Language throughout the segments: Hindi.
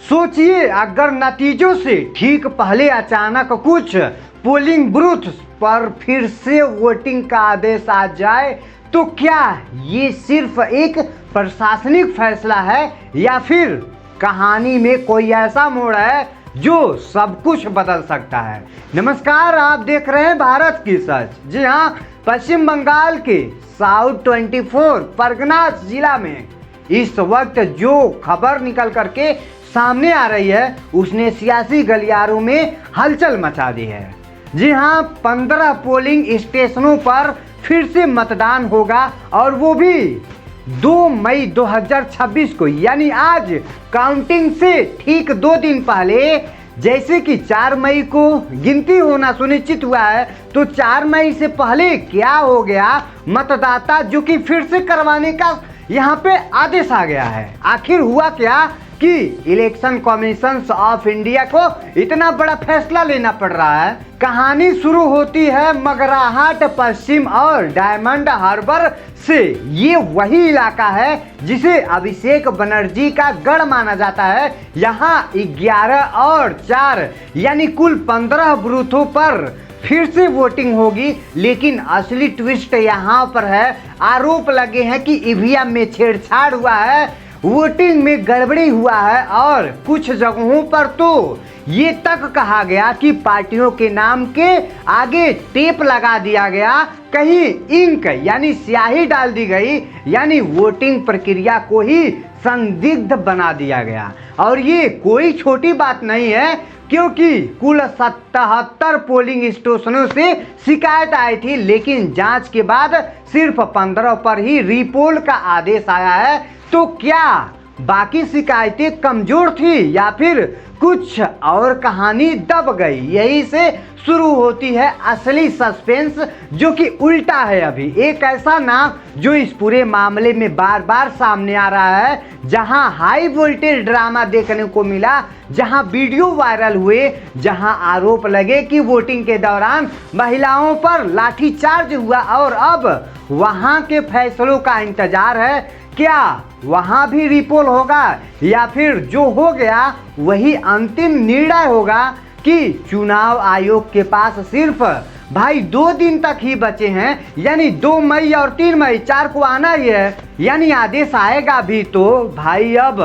सोचिए अगर नतीजों से ठीक पहले अचानक कुछ पोलिंग बूथ पर फिर से वोटिंग का आदेश आ जाए तो क्या ये सिर्फ एक प्रशासनिक फैसला है या फिर कहानी में कोई ऐसा मोड़ है जो सब कुछ बदल सकता है। नमस्कार, आप देख रहे हैं भारत की सच। जी हाँ, पश्चिम बंगाल के साउथ 24 परगना जिला में इस वक्त जो खबर निकल करके सामने आ रही है उसने सियासी गलियारों में हलचल मचा दी है। जी हाँ, 15 पोलिंग स्टेशनों पर फिर से मतदान होगा और वो भी 2 मई 2026 को, यानी आज काउंटिंग से ठीक 2 दिन पहले। जैसे कि 4 मई को गिनती होना सुनिश्चित हुआ है तो 4 मई से पहले क्या हो गया, मतदाता जो कि फिर से करवाने का यहाँ पे आदेश आ गया है। आखिर हुआ क्या कि इलेक्शन कमीशन ऑफ इंडिया को इतना बड़ा फैसला लेना पड़ रहा है। कहानी शुरू होती है मगराहट पश्चिम और डायमंड हार्बर से। ये वही इलाका है जिसे अभिषेक बनर्जी का गढ़ माना जाता है। यहाँ 11 और 4 यानी कुल 15 बूथों पर फिर से वोटिंग होगी। लेकिन असली ट्विस्ट यहाँ पर है, आरोप लगे हैं कि ईवीएम में छेड़छाड़ हुआ है, वोटिंग में गड़बड़ी हुआ है और कुछ जगहों पर तो ये तक कहा गया कि पार्टियों के नाम के आगे टेप लगा दिया गया, कहीं इंक यानी स्याही डाल दी गई, यानी वोटिंग प्रक्रिया को ही संदिग्ध बना दिया गया। और ये कोई छोटी बात नहीं है क्योंकि कुल 77 पोलिंग स्टेशनों से शिकायत आई थी, लेकिन जांच के बाद सिर्फ 15 पर ही रीपोल का आदेश आया है। तो क्या बाकी शिकायतें कमजोर थी या फिर कुछ और कहानी दब गई? यही से शुरू होती है असली सस्पेंस, जो कि उल्टा है। अभी एक ऐसा नाम जो इस पूरे मामले में बार बार सामने आ रहा है, जहां हाई वोल्टेज ड्रामा देखने को मिला, जहां वीडियो वायरल हुए, जहां आरोप लगे कि वोटिंग के दौरान महिलाओं पर लाठीचार्ज हुआ और अब वहां के फैसलों का इंतजार है। क्या वहां भी रिपोल होगा या फिर जो हो गया वही अंतिम निर्णय होगा कि चुनाव आयोग के पास सिर्फ भाई 2 दिन तक ही बचे हैं, यानी 2 मई और 3 मई, 4 को आना ही है, यानी आदेश आएगा भी तो भाई अब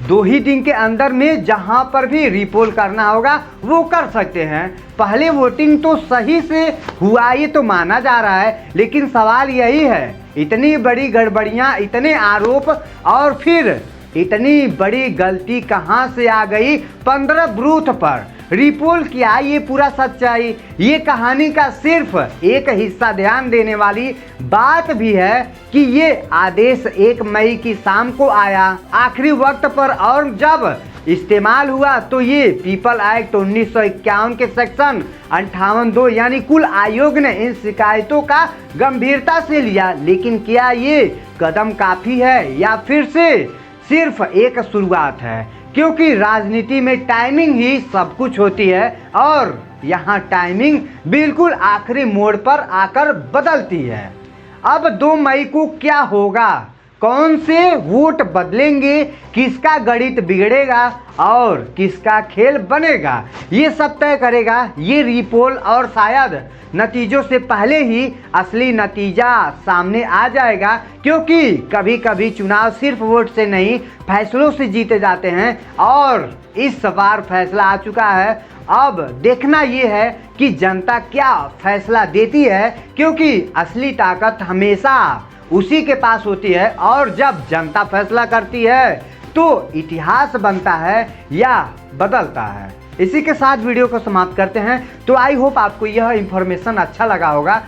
2 ही दिन के अंदर में जहां पर भी रिपोल करना होगा वो कर सकते हैं। पहले वोटिंग तो सही से हुआ ये तो माना जा रहा है, लेकिन सवाल यही है, इतनी बड़ी गड़बड़ियां, इतने आरोप और फिर इतनी बड़ी गलती कहां से आ गई 15 बूथ पर? रिपोल किया ये पूरा सच्चाई, ये कहानी का सिर्फ एक हिस्सा। ध्यान देने वाली बात भी है कि ये आदेश 1 मई की शाम को आया, आखिरी वक्त पर, और जब इस्तेमाल हुआ तो ये पीपल एक्ट 1951 के सेक्शन 58(2) यानी कुल आयोग ने इन शिकायतों का गंभीरता से लिया। लेकिन क्या ये कदम काफी है या फिर से सिर्फ एक शुरुआत है? क्योंकि राजनीति में टाइमिंग ही सब कुछ होती है और यहाँ टाइमिंग बिल्कुल आखिरी मोड़ पर आकर बदलती है। अब 2 मई को क्या होगा, कौन से वोट बदलेंगे, किसका गणित बिगड़ेगा और किसका खेल बनेगा, ये सब तय करेगा ये रिपोल। और शायद नतीजों से पहले ही असली नतीजा सामने आ जाएगा, क्योंकि कभी कभी चुनाव सिर्फ वोट से नहीं फैसलों से जीते जाते हैं और इस बार फैसला आ चुका है। अब देखना ये है कि जनता क्या फैसला देती है, क्योंकि असली ताकत हमेशा उसी के पास होती है और जब जनता फैसला करती है तो इतिहास बनता है या बदलता है। इसी के साथ वीडियो को समाप्त करते हैं। तो आई होप आपको यह इंफॉर्मेशन अच्छा लगा होगा।